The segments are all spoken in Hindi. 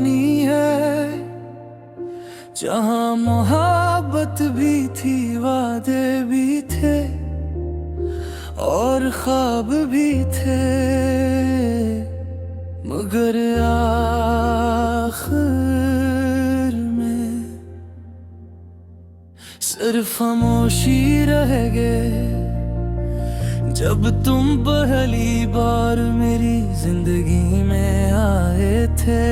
कहानी है, जहाँ मोहब्बत भी थी, वादे भी थे और ख्वाब भी थे, मगर आखिर में सिर्फ खामोशी रह गए जब तुम पहली बार मेरी जिंदगी में आए थे।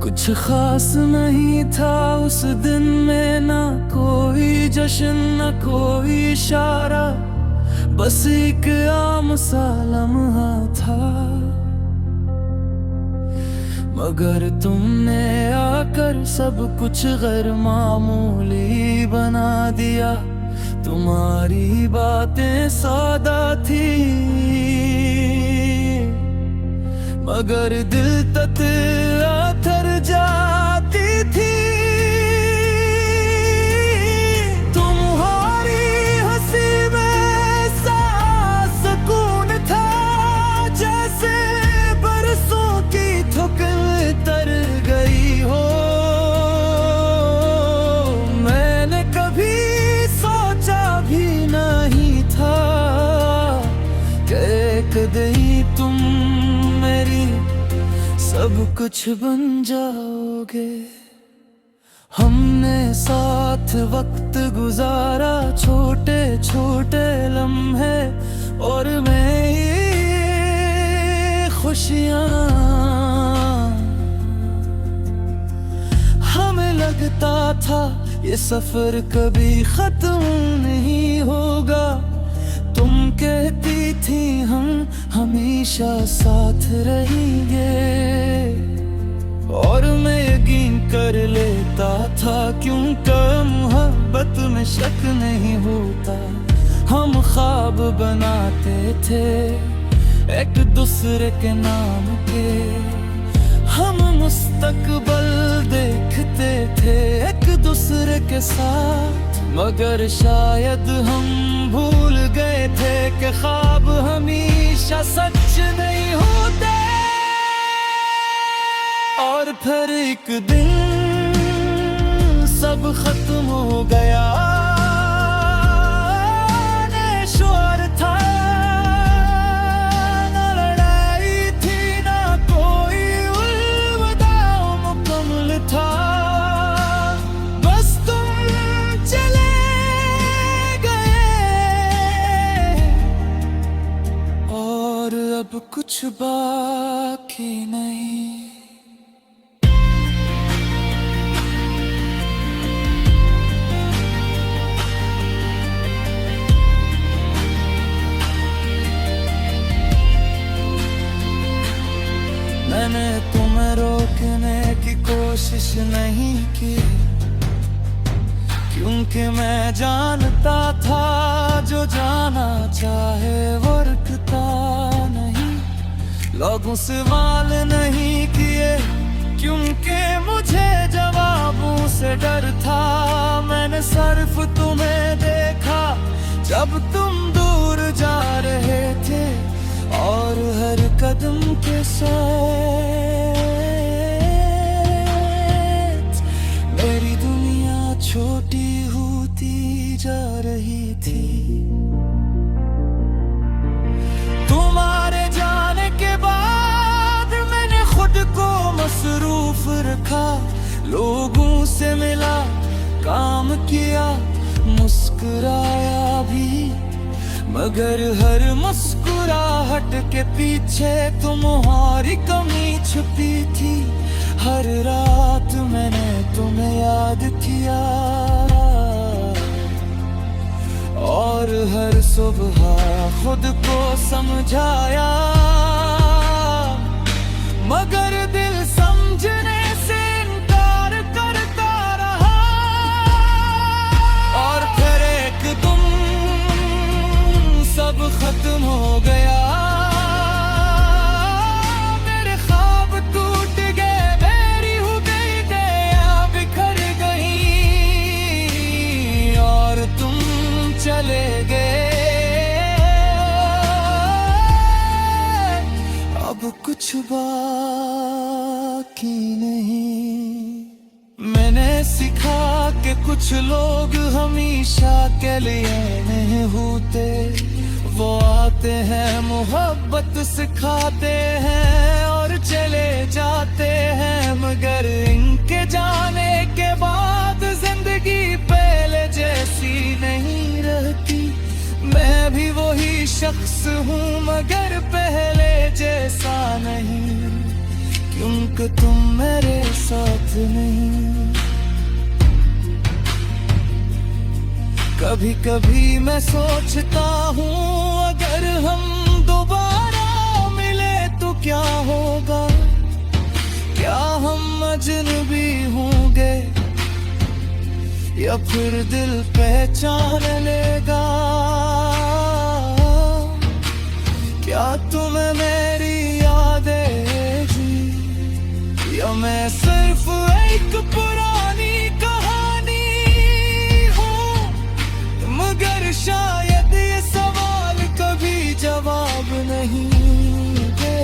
कुछ खास नहीं था उस दिन में, ना कोई जश्न ना कोई इशारा, बस एक आम सा लम्हा था। मगर तुमने आकर सब कुछ गैर मामूली बना दिया। तुम्हारी बातें सादा थी, मगर दिल तक आथर जाती थी। तुम्हारी हंसी में सा सुकून था, जैसे बरसों की थकन तर गई हो। मैंने कभी सोचा भी नहीं था कि एक दिन तुम मेरी सब कुछ बन जाओगे। हमने साथ वक्त गुजारा, छोटे छोटे लम्हे और मैं ये खुशियाँ। हमें लगता था ये सफर कभी खत्म नहीं होगा। तुम कहती थी हम हमेशा साथ रहेंगे, और मैं यकीन कर लेता था, क्योंकि मोहब्बत में शक नहीं होता। हम ख्वाब बनाते थे एक दूसरे के नाम के, हम मुस्तकबल देखते थे एक दूसरे के साथ। मगर शायद हम भूल गए थे कि ख्वाब हमेशा सच नहीं होते। और फिर एक दिन सब खत्म हो गया। शोर था, ना लड़ाई थी, ना कोई अलविदा मुकम्मल था। बस तुम चले गए और अब कुछ बाकी नहीं। मैंने तुम्हें रोकने की कोशिश नहीं की, क्योंकि मैं जानता था जो जाना चाहे वो रुकता नहीं। लोगों से सवाल नहीं किए, क्योंकि मुझे जवाबों से डर था। मैंने सिर्फ तुम्हें देखा जब तुम दूर जा रहे थे, और हर कदम के साथ मेरी दुनिया छोटी होती जा रही थी। तुम्हारे जाने के बाद मैंने खुद को मसरूफ रखा, लोगों से मिला, काम किया, मुस्कुराया भी। मगर हर मुस्कुराहट के पीछे तुम्हारी कमी छुपी थी। हर रात मैंने तुम्हें याद किया, और हर सुबह खुद को समझाया। मगर दिल समझने से इनकार करता रहा, और फिर एक तुम सब खत्म हो गया। मेरे ख्वाब टूट गए, मेरी हो गई दया बिखर गई, और तुम चले गए। कुछ बाकी नहीं। मैंने सीखा कि कुछ लोग हमेशा के लिए नहीं होते। वो आते हैं, मोहब्बत सिखाते हैं और चले जाते हैं, मगर इनके जाने के बाद जिंदगी पहले जैसी नहीं रहती। मैं भी वही शख्स हूँ मगर पहले जैसा नहीं, क्योंकि तुम मेरे साथ नहीं। कभी कभी मैं सोचता हूँ अगर हम दोबारा मिले तो क्या होगा। क्या हम अजनबी होंगे या फिर दिल पहचान लेगा। क्या तुम्हें मेरी यादें जी, या मैं सिर्फ एक पुरानी कहानी हूँ। मगर शायद ये सवाल कभी जवाब नहीं दे।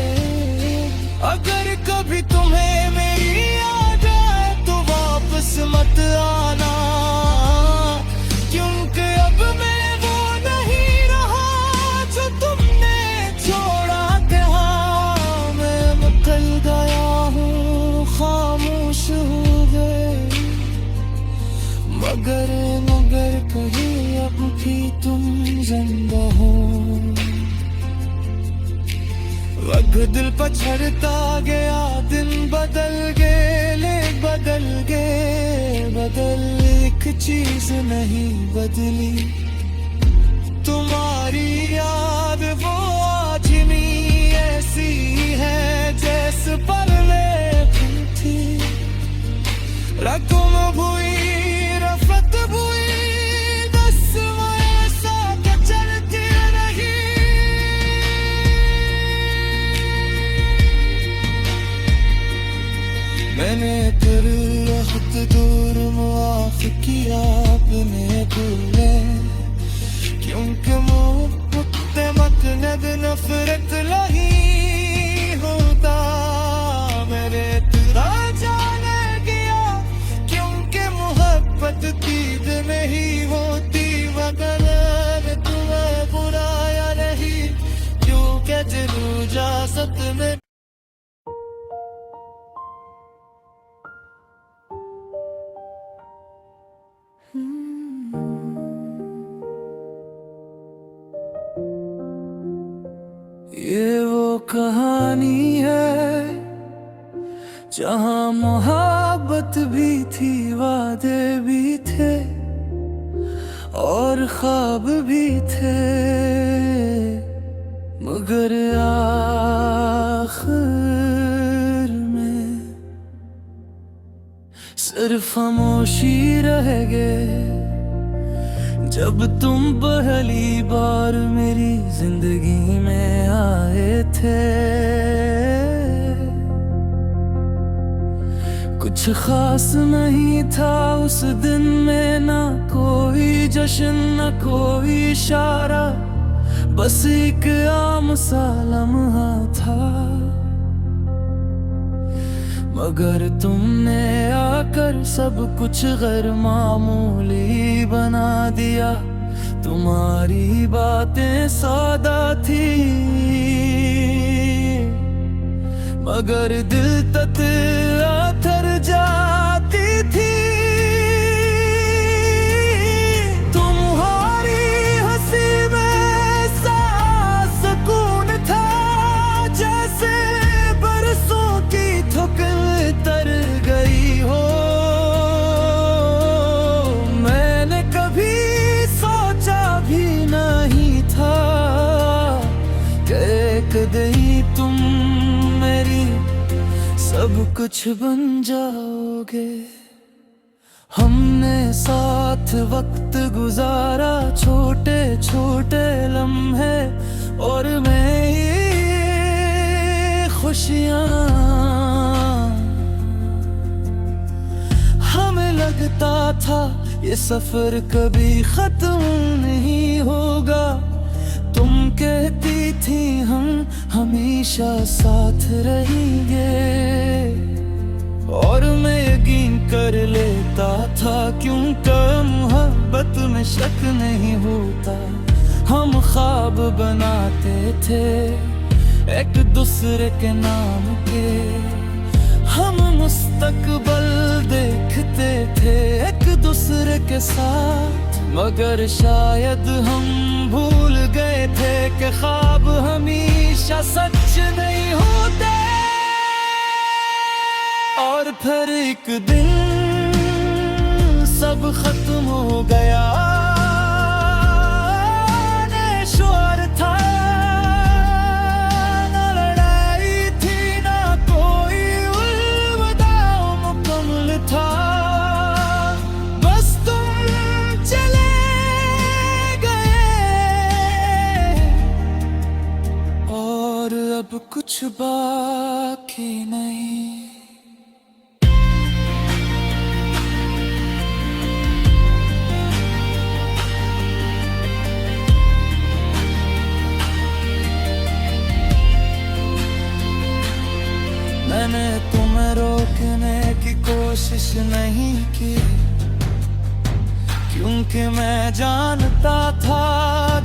अगर कभी तुम्हें मेरी याद आए तो वापस मत आना, क्योंकि अब मैं वो नहीं रहा जो तुमने छोड़ा था। मैं निकल गया हूँ, खामोश हो गए, मगर कहीं अब भी तुम जिंदा हो। वक्त दिल पछड़ता गया, दिन बदल गए, लेख बदल गए, बदल एक चीज नहीं बदली। तुम्हारी याद वो आज नहीं ऐसी है जैसे पहले थी। रकम भुई रफत भुई मैंने तेरे रहत दूर मुआफ किया अपने भूले, क्योंकि मोहब्बत मतलब नफरत नहीं होता। मेरे तेरा जाने गया क्योंकि मोहब्बत दीद नहीं होती। मगर तुम्हें बुराया नहीं, क्योंकि दिल इजाजत में। ये वो कहानी है जहाँ मोहब्बत भी थी, वादे भी थे और ख्वाब भी थे, मगर आखिर में सिर्फ खामोशी रह गए। जब तुम पहली बार मेरी जिंदगी में आए थे, कुछ खास नहीं था उस दिन में, ना कोई जश्न ना कोई इशारा, बस एक आम सा लम्हा था। मगर तुमने आकर सब कुछ गैर मामूली बना दिया। तुम्हारी बातें सादा थी मगर दिल थर जाती थी। तुम्हारी हंसी में सा सुकून था जैसे बरसों की थकन तर गई हो। मैंने कभी सोचा भी नहीं था कि एक दिन तुम मेरी सब कुछ बन जाओगे। हमने साथ वक्त गुजारा, छोटे छोटे लम्हे और मैं ये खुशियाँ। हमें लगता था ये सफर कभी खत्म नहीं होगा, तुम कहती थी हम हमेशा साथ रहेंगे, और मैं यकीन कर लेता था क्योंकि मोहब्बत में शक नहीं होता। हम ख्वाब बनाते थे एक दूसरे के नाम के, हम मुस्तकबल देखते थे एक दूसरे के साथ, मगर शायद हम भूल गए थे कि ख्वाब हमेशा सच नहीं होते। और फिर एक दिन सब खत्म हो गया, न शोर था, न लड़ाई थी, न कोई अलविदा मुकम्मल था। बस तुम चले गए और अब कुछ बाकी नहीं। मैंने तुम्हें रोकने की कोशिश नहीं की, क्योंकि मैं जानता था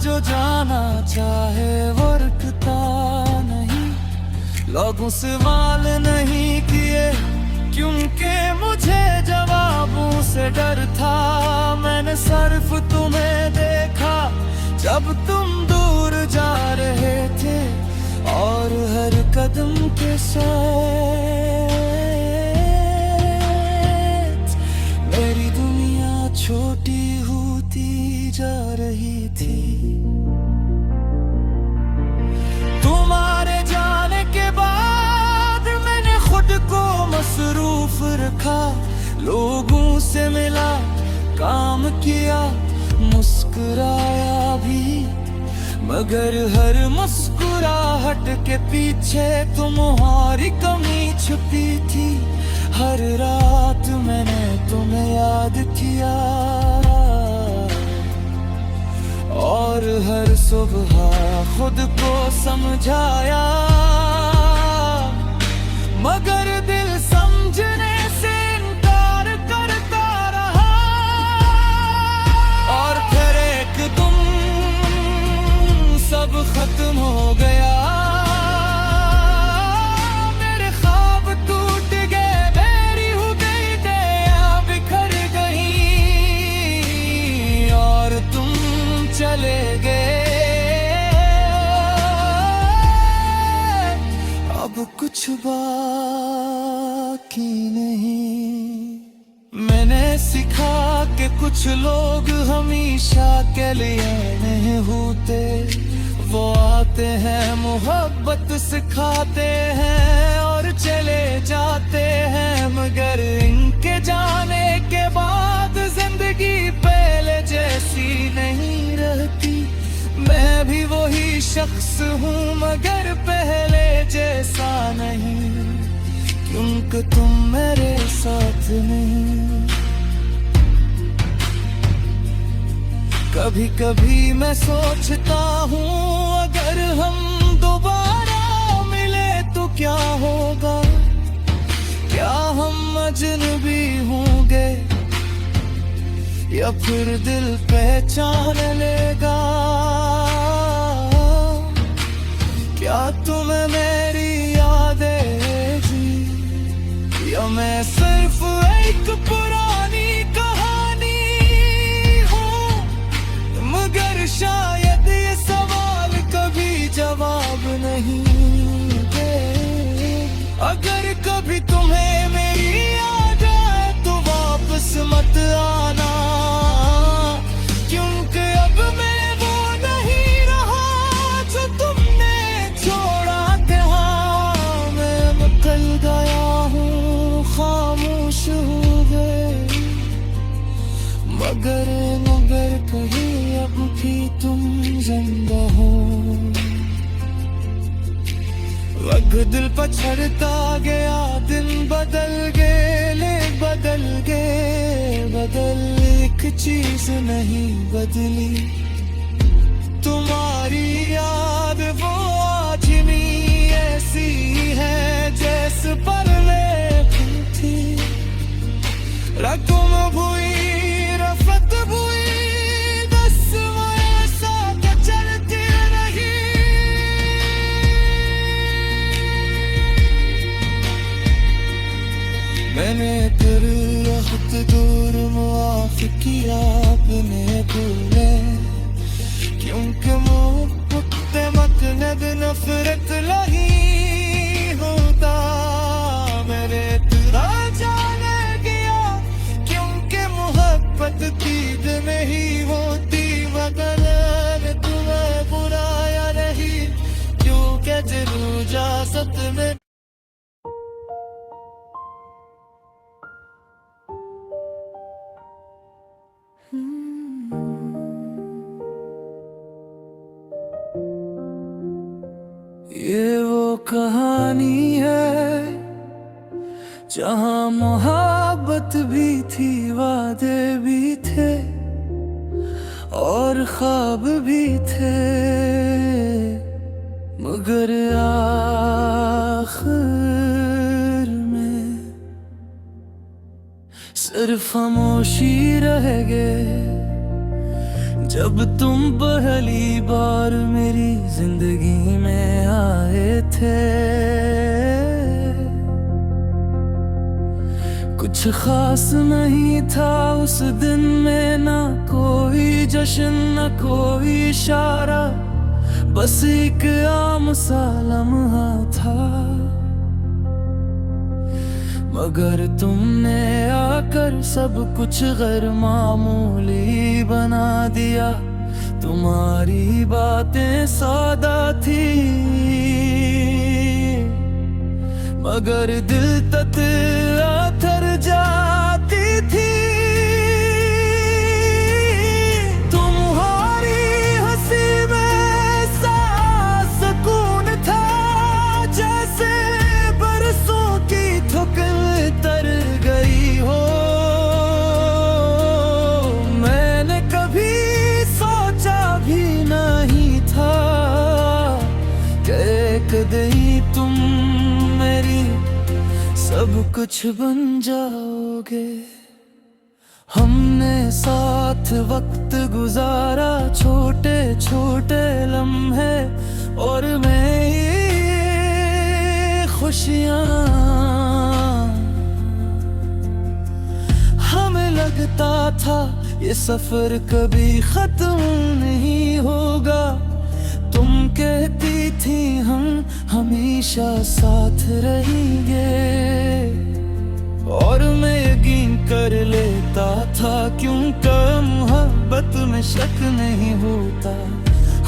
जो जाना चाहे वो रुकता नहीं। लोगों से सवाल नहीं किए क्योंकि मुझे जवाबों से डर था। मैंने सिर्फ तुम्हें देखा जब तुम दूर जा रहे थे, और हर कदम के साथ मेरी दुनिया छोटी होती जा रही थी। तुम्हारे जाने के बाद मैंने खुद को मसरूफ रखा, लोगों से मिला, काम किया, मुस्कुराया भी, मगर हर मुस्कुराहट के पीछे तुम्हारी कमी छुपी थी। हर रात मैंने तुम्हें याद किया, और हर सुबह खुद को समझाया, मगर दिल समझने से इनकार करता रहा। और फिर एक तुम सब खत्म हो गया, मेरे ख्वाब टूट गए, मेरी हो गई दया बिखर गई, और तुम चले गए। अब कुछ बाकी नहीं। मैंने सीखा कि कुछ लोग हमेशा के लिए नहीं होते, वो आते हैं, मोहब्बत सिखाते हैं और चले जाते हैं, मगर इनके जाने के बाद जिंदगी पहले जैसी नहीं रहती। मैं भी वही शख्स हूँ मगर पहले जैसा नहीं, क्योंकि तुम मेरे साथ नहीं। कभी कभी मैं सोचता हूँ अगर हम दोबारा मिले तो क्या होगा, क्या हम अजनबी होंगे या फिर दिल पहचान लेगा। क्या तुम्हें मेरी यादें जी, या मैं सिर्फ एक पुरानी कहानी हूँ, मगर शायद ये सवाल कभी जवाब नहीं दे। अगर कभी तुम्हें मेरी याद आए तो वापस मत आना, क्योंकि अब मैं वो नहीं रहा जो तुमने छोड़ा था। मैं निकल गया हूँ, खामोश हो गए, मगर कहीं अब भी तुम जिंदा हो। वक्त दिल पछड़ता गया, दिन बदल गए, ले बदल गए, बदल एक चीज नहीं बदली। तुम्हारी याद वो आज भी ऐसी है जैसे पहले थी। रकम भुई रफत भुई बस वो ऐसा के चलती रही। मैंने तेरे रहत दूर मुआफ किया अपने भूले, क्योंकि मुझे मतलब नफरत नहीं होता। मैंने तेरा जाने गया क्योंकि मोहब्बत दीद नहीं होती, मगर तुम्हें बुराया नहीं क्योंकि जरूर इजाजत में। ये वो कहानी है जहाँ मोहब्बत भी थी, वादे भी थे और ख्वाब भी थे, मगर आखिर में सिर्फ खामोशी रह गए जब तुम पहली बार मेरी जिंदगी में आए थे। कुछ खास नहीं था उस दिन में, ना कोई जश्न ना कोई इशारा, बस एक आम सा लम्हा था। मगर तुमने आकर सब कुछ गैर मामूली बना दिया। तुम्हारी बातें सादा थी मगर दिल तक आथर जाती थी। तुम्हारी हंसी में सा सुकून था जैसे बरसों की थकन तर गई हो। मैंने कभी सोचा भी नहीं था कि एक दिन तुम मेरी सब कुछ बन जाओगे। हमने साथ वक्त गुजारा, छोटे छोटे लम्हे और मैं ये खुशियाँ। हमें लगता था ये सफर कभी खत्म नहीं होगा। तुम कहती थी हम हमेशा साथ रहेंगे और मैं यकीन कर लेता था क्योंकि मोहब्बत में शक नहीं होता।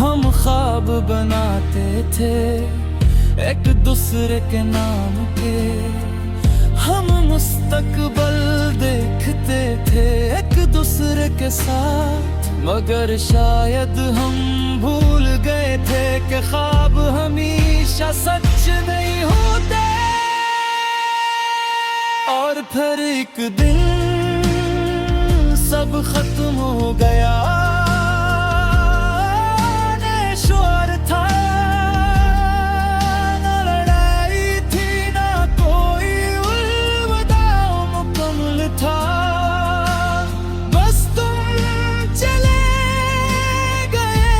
हम ख्वाब बनाते थे एक दूसरे के नाम के, हम मुस्तकबल देखते थे एक दूसरे के साथ, मगर शायद हम भूल गए थे कि ख्वाब हमेशा सच नहीं होते। और फिर एक दिन सब खत्म हो गया। शोर था न लड़ाई थी ना कोई उलविदा मुकम्मल था। बस तुम चले गए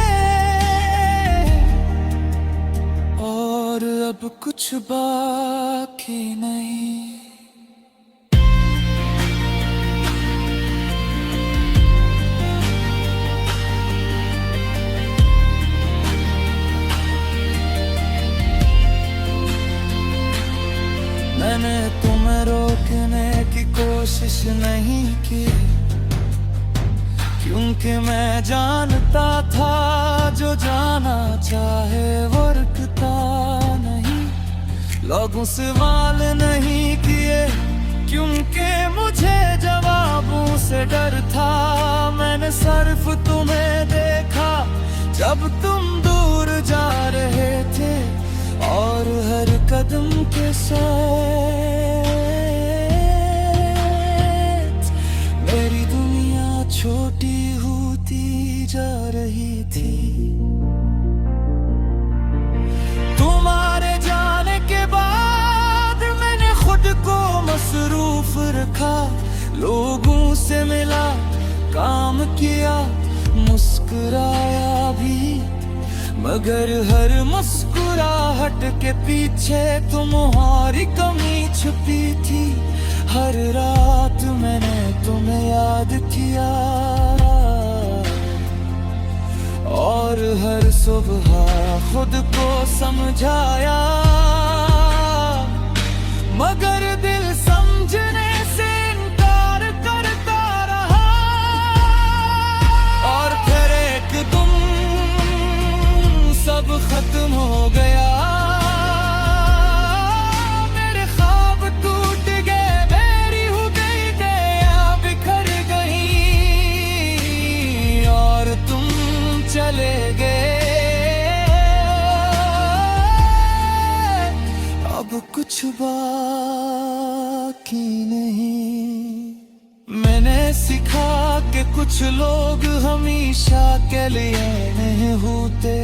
और अब कुछ बाकी नहीं। मैंने तुम्हें रोकने की कोशिश नहीं की क्योंकि मैं जानता था जो जाना चाहे वो रुकता नहीं। लोगों से सवाल नहीं किए क्योंकि मुझे जवाबों से डर था। मैंने सिर्फ तुम्हें देखा जब तुम दूर जा रहे थे और हर कदम के साथ मेरी दुनिया छोटी होती जा रही थी। मसरूफ रखा, लोगों से मिला, काम किया, मुस्कुराया भी, मगर हर मुस्कुराहट के पीछे तुम्हारी कमी छुपी थी। हर रात मैंने तुम्हें याद किया और हर सुबह खुद को समझाया, मगर दिल समझने से इनकार करता रहा। और फिर एक दिन सब खत्म हो गया, मेरे ख्वाब टूट गए, मेरी हो गई दया बिखर गई और तुम चले गए। अब कुछ बाकी नहीं। मैंने सीखा कि कुछ लोग हमेशा के लिए नहीं होते,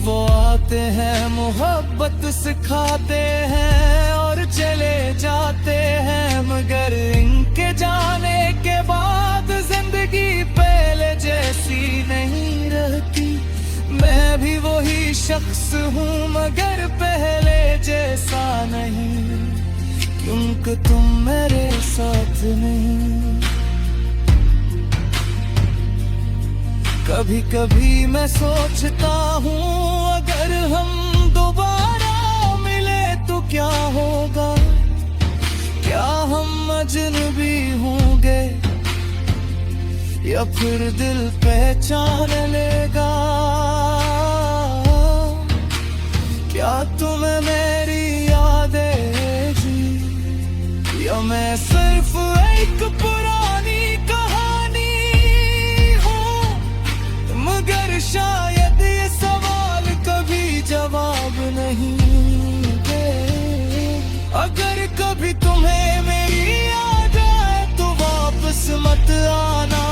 वो आते हैं, मोहब्बत सिखाते हैं और चले जाते हैं, मगर इनके जाने के बाद जिंदगी पहले जैसी नहीं रहती। मैं भी वही शख्स हूँ मगर पहले जैसा नहीं, क्योंकि तुम मेरे साथ नहीं। कभी कभी मैं सोचता हूँ अगर हम दोबारा मिले तो क्या होगा, क्या हम अजनबी होंगे या फिर दिल पहचान लेगा। क्या तुम्हें मेरी यादें जी, या मैं सिर्फ एक पुरानी कहानी हूँ, मगर शायद ये सवाल कभी जवाब नहीं दे। अगर कभी तुम्हें मेरी याद आए तो वापस मत आना,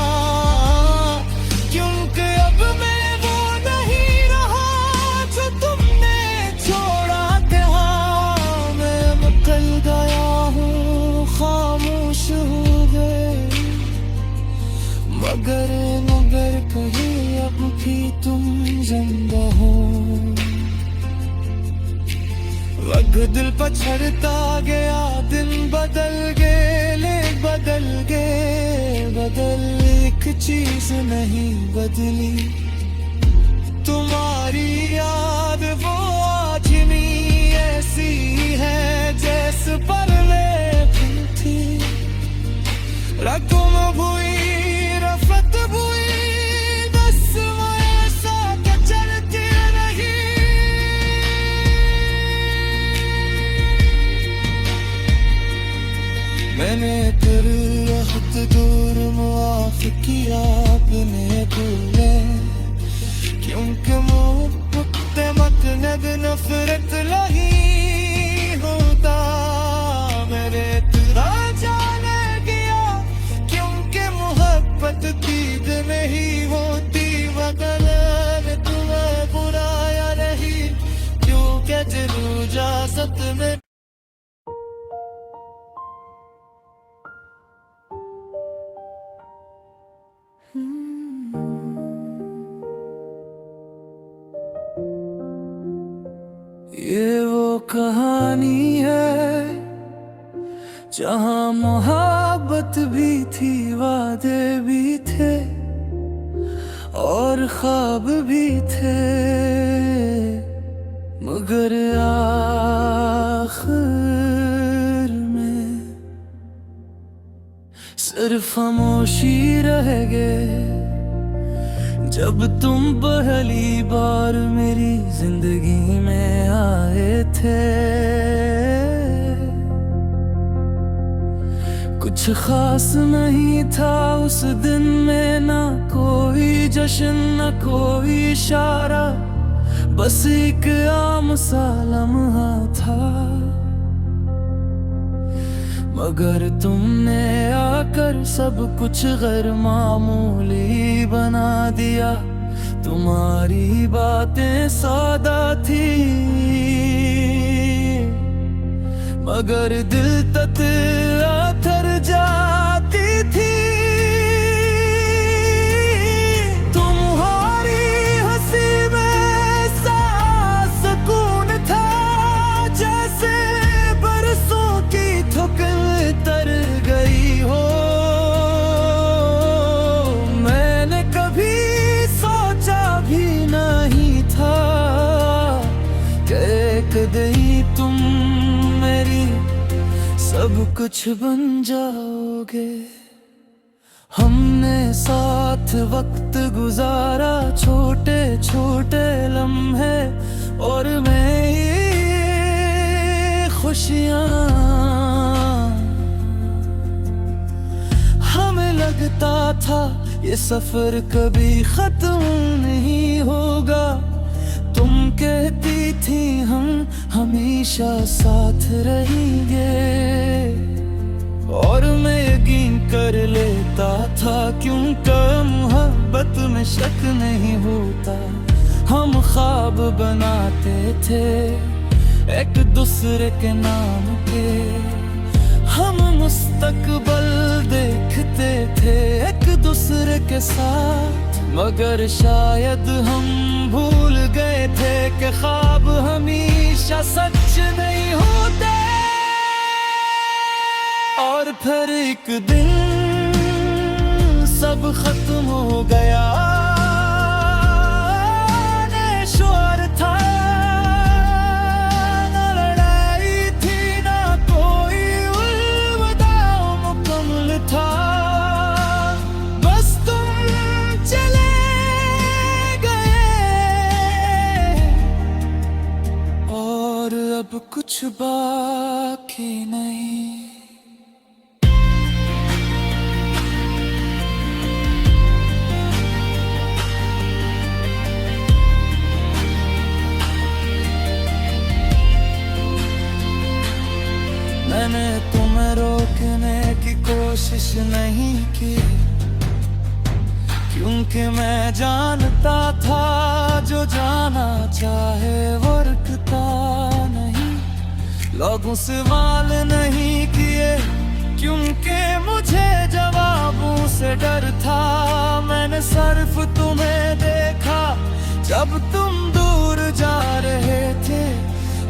क्योंकि अब मैं वो नहीं रहा जो तुमने छोड़ा था। मैं मुकल गया हूँ, खामोश हो गए, मगर कहीं अब भी तुम जिंदा हो। वक्त दिल पछड़ता गया, दिन बदल गए, ले बदल गए, बदल एक चीज नहीं बदली, तुम्हारी याद वो आज भी ऐसी है जैसे पहले थी। रकम भुई रफत भुई, बस वो ऐसा क्या चलती रही। मैंने कर रहत दूर मुआफ किया अपने भूले, क्योंकि मुझे मतलब नफरत नहीं होता। मेरे तेरा जाने गया, क्योंकि मोहब्बत दीद नहीं होती, मगर मैं तुम्हें बुराया नहीं, क्योंकि जरूर इजाजत में। ये वो कहानी है जहाँ मोहब्बत भी थी, वादे भी थे और ख्वाब भी थे, मगर आखिर में सिर्फ खामोशी रह गए। जब तुम पहली बार मेरी जिंदगी में आए थे, कुछ खास नहीं था उस दिन में, ना कोई जश्न ना कोई इशारा, बस एक आम सा लम्हा था। मगर तुमने आकर सब कुछ गैर मामूली बना दिया। तुम्हारी बातें सादा थी मगर दिल तक आथर जाती थी। तुम्हारी हंसी में सा सुकून था, जैसे बरसों की थकन तर गई हो। मैंने कभी सोचा भी नहीं था कि एक दिन तुम मेरी सब कुछ बन जाओगे। हमने साथ वक्त गुजारा, छोटे छोटे लम्हे और मैं ये खुशियाँ। हमें लगता था ये सफर कभी खत्म नहीं होगा। तुम कहती थी हम हमेशा साथ रहेंगे, और मैं यकीन कर लेता था क्योंकि मोहब्बत में शक नहीं होता। हम ख्वाब बनाते थे एक दूसरे के नाम के, हम मुस्तकबल देखते थे एक दूसरे के साथ। मगर शायद हम भूल गए थे कि ख्वाब हमेशा सच नहीं होते। और फिर एक दिन सब खत्म हो गया। न शोर था, न लड़ाई थी, न कोई अलविदा मुकम्मल था। बस तुम चले गए और अब कुछ बाकी नहीं। मैंने तुम्हें रोकने की कोशिश नहीं की, क्योंकि मैं जानता था जो जाना चाहे वो रुकता नहीं। लोगों से सवाल नहीं किए, क्योंकि मुझे जवाबों से डर था। मैंने सिर्फ तुम्हें देखा जब तुम दूर जा रहे थे,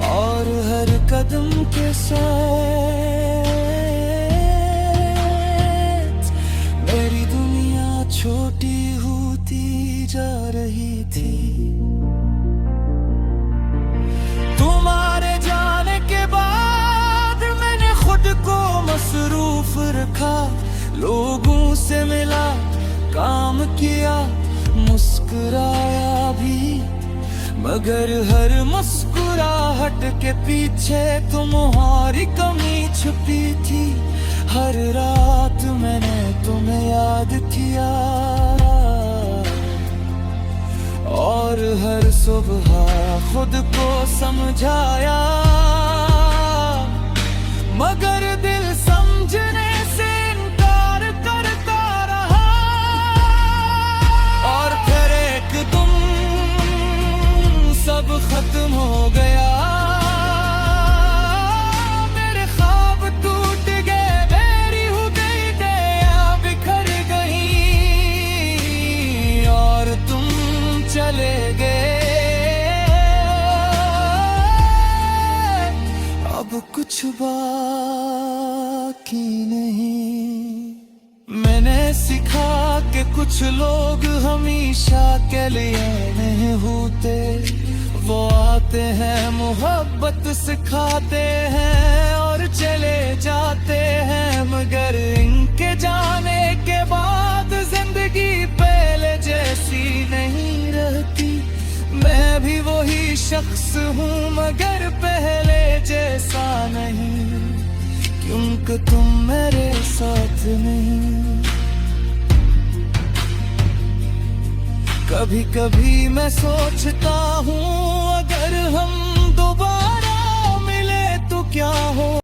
और हर कदम के साथ मेरी दुनिया छोटी होती जा रही थी। तुम्हारे जाने के बाद मैंने खुद को मसरूफ रखा, लोगों से मिला, काम किया, मुस्कुराया भी। मगर हर मुस्कुराहट के पीछे तुम्हारी कमी छुपी थी। हर रात मैंने तुम्हें याद किया, और हर सुबह खुद को समझाया। मगर दिल समझने से इनकार करता रहा, और फिर एक तुम सब खत्म हो गया। मेरे ख्वाब टूट गए, मेरी हो गई दया बिखर गई, और तुम चले गए। अब कुछ बाकी नहीं। मैंने सीखा कि कुछ लोग हमेशा के लिए नहीं होते। वो आते हैं, मोहब्बत सिखाते हैं और चले जाते हैं। मगर इनके जाने के बाद जिंदगी पहले जैसी नहीं रहती। मैं भी वही शख्स हूँ मगर पहले जैसा नहीं, क्योंकि तुम मेरे साथ नहीं। कभी कभी मैं सोचता हूँ अगर हम दोबारा मिले तो क्या हो।